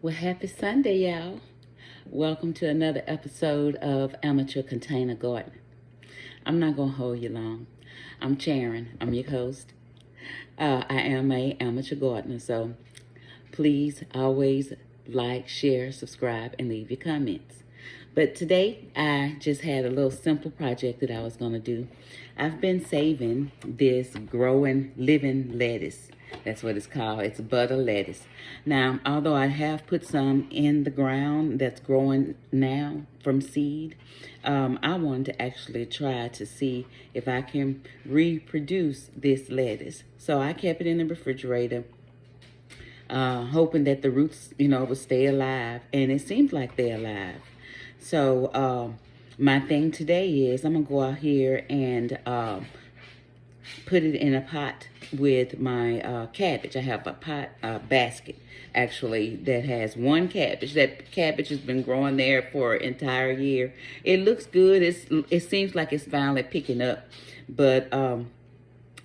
Well, happy Sunday, y'all. Welcome to another episode of Amateur Container Garden. I'm not going to hold you long. I'm Sharon. I'm your host. I am a amateur gardener, so please always like, share, subscribe, and leave your comments. But today, I just had a little simple project that I was going to do. I've been saving this growing living lettuce. That's what it's called. It's butter lettuce. Now, although I have put some in the ground that's growing now from seed, I wanted to actually try to see if I can reproduce this lettuce. So I kept it in the refrigerator, hoping that the roots, would stay alive. And it seems like they're alive. So my thing today is I'm going to go out here and put it in a pot with my cabbage. I have a pot basket, actually, that has one cabbage. That cabbage has been growing there for an entire year. It looks good. It seems like it's finally picking up. But I'm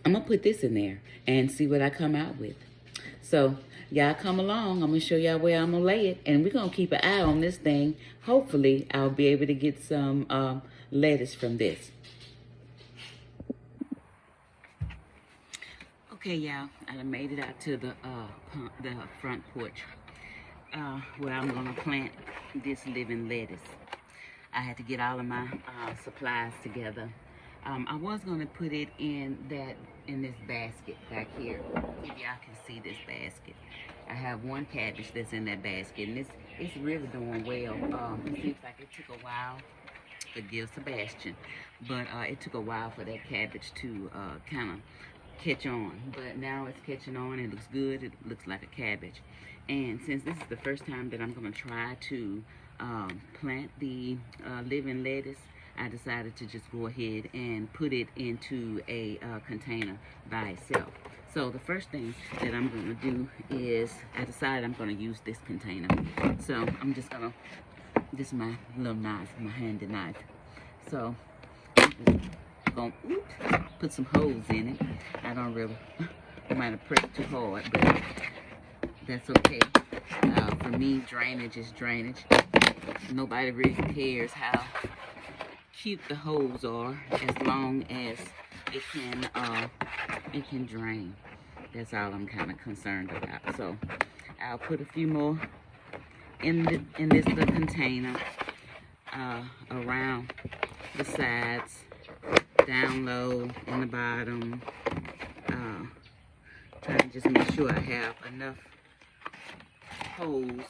going to put this in there and see what I come out with. So y'all come along. I'm going to show y'all where I'm going to lay it. And we're going to keep an eye on this thing. Hopefully, I'll be able to get some lettuce from this. Okay, y'all. I made it out to the front porch where I'm going to plant this living lettuce. I had to get all of my supplies together. I was going to put it in this basket back here. If y'all can see this basket. I have one cabbage that's in that basket, and it's really doing well. It seems like it took a while to give Sebastian, but it took a while for that cabbage to kind of catch on. But now it's catching on. It looks good. It looks like a cabbage. And since this is the first time that I'm going to try to plant the living lettuce, I decided to just go ahead and put it into a container by itself. So the first thing that I'm going to do is, I decided I'm going to use this container. So I'm just going to, this is my little knife, my handy knife. So I'm going to put some holes in it. I don't really, I might have pressed too hard, but that's okay. For me, drainage is drainage. Nobody really cares how cute the holes are, as long as it can drain. That's all I'm kind of concerned about. So I'll put a few more in this little container, around the sides, down low in the bottom. Try to just make sure I have enough holes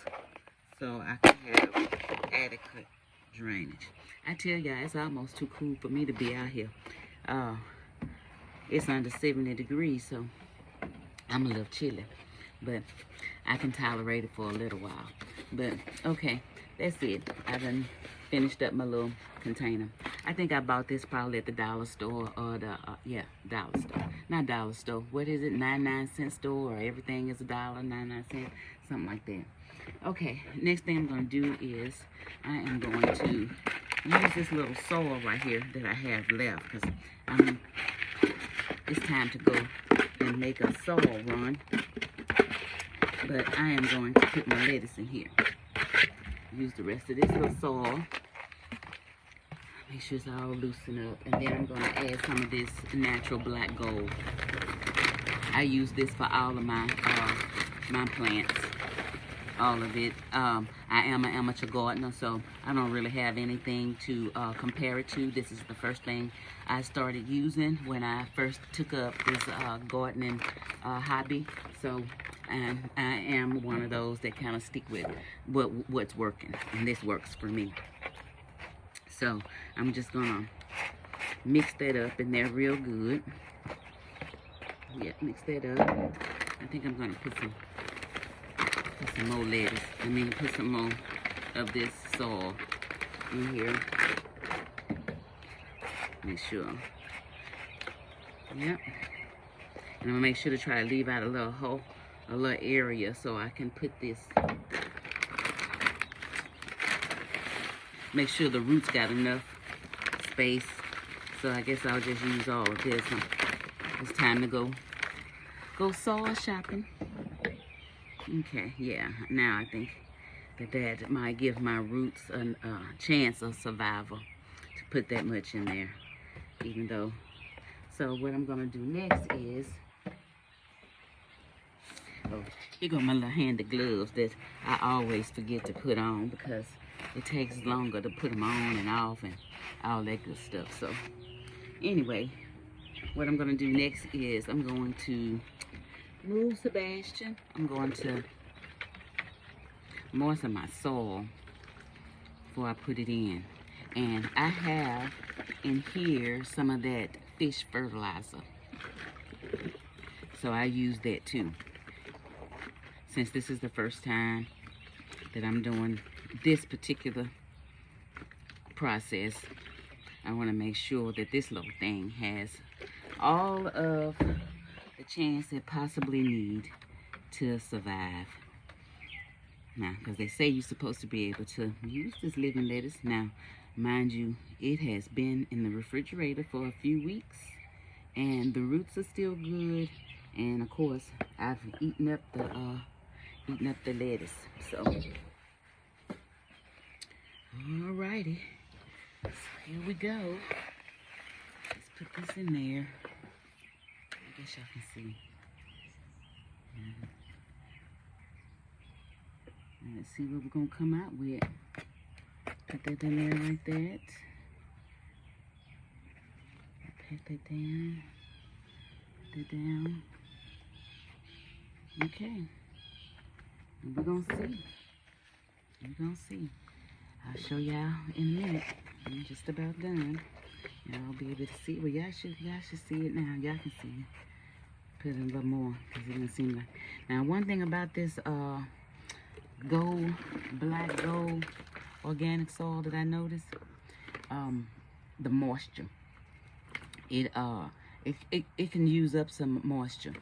so I can have adequate drainage. I tell y'all, it's almost too cool for me to be out here. It's under 70 degrees, so I'm a little chilly, but I can tolerate it for a little while. But okay, that's it. I done finished up my little container. I think I bought this probably at the dollar store, or the dollar store. Not dollar store. What is it? 99-cent store, or everything is $1, 99 cents, something like that. Okay, next thing I'm going to do is I am going to use this little soil right here that I have left, because it's time to go and make a soil run. But I am going to put my lettuce in here. Use the rest of this little soil. Make sure it's all loosened up. And then I'm going to add some of this natural black gold. I use this for all of my my plants. All of it. I am an amateur gardener, so I don't really have anything to compare it to. This is the first thing I started using when I first took up this gardening hobby. So I am one of those that kind of stick with what's working, and this works for me. So I'm just gonna mix that up in there real good. Yeah, mix that up. I think I'm gonna put some more lettuce. Put some more of this soil in here. Make sure. Yep. And I'm gonna make sure to try to leave out a little hole, a little area, so I can put this. Make sure the roots got enough space. So I guess I'll just use all of this. It's time to go soil shopping. Okay, yeah. Now I think that might give my roots a chance of survival to put that much in there, even though. So what I'm gonna do next is, oh, here go my little handy gloves that I always forget to put on because it takes longer to put them on and off and all that good stuff. So anyway, what I'm gonna do next is I'm going to move Sebastian. I'm going to moisten my soil before I put it in. And I have in here some of that fish fertilizer. So I use that too. Since this is the first time that I'm doing this particular process, I want to make sure that this little thing has all of the chance it possibly need to survive. Now, because they say you're supposed to be able to use this living lettuce. Now, mind you, it has been in the refrigerator for a few weeks, and the roots are still good. And of course, I've eaten up the lettuce. So, alrighty. So here we go. Let's put this in there. I guess y'all can see. And let's see what we're gonna come out with. Put that in there like that. Pat that down. Put that down. Okay. And we're gonna see. We're gonna see. I'll show y'all in a minute. I'm just about done. Y'all be able to see. Well, y'all should see it now. Y'all can see it. Put in a little more because it doesn't seem like. Now, one thing about this black gold organic soil that I noticed, the moisture. It can use up some moisture.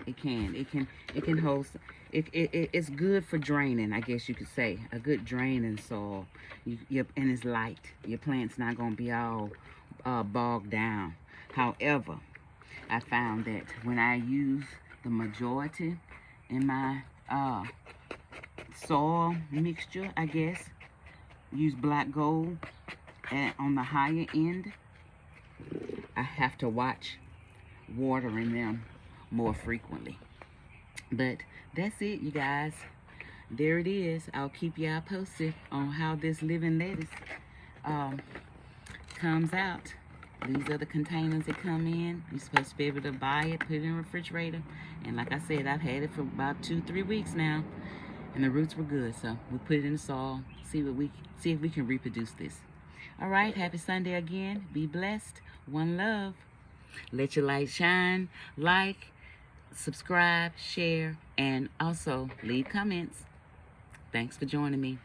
It can hold. It's good for draining, I guess you could say. A good draining soil. And it's light. Your plant's not gonna be all bogged down. However, I found that when I use the majority in my soil mixture, I guess, use black gold, and on the higher end, I have to watch watering them more frequently. But that's it, you guys. There it is. I'll keep y'all posted on how this living lettuce comes out. These are the containers that come in. You're supposed to be able to buy it, put it in the refrigerator. And like I said, I've had it for about 2-3 weeks now. And the roots were good. So we put it in the soil, see if we can reproduce this. All right, happy Sunday again. Be blessed. One love. Let your light shine. Like, subscribe, share, and also leave comments. Thanks for joining me.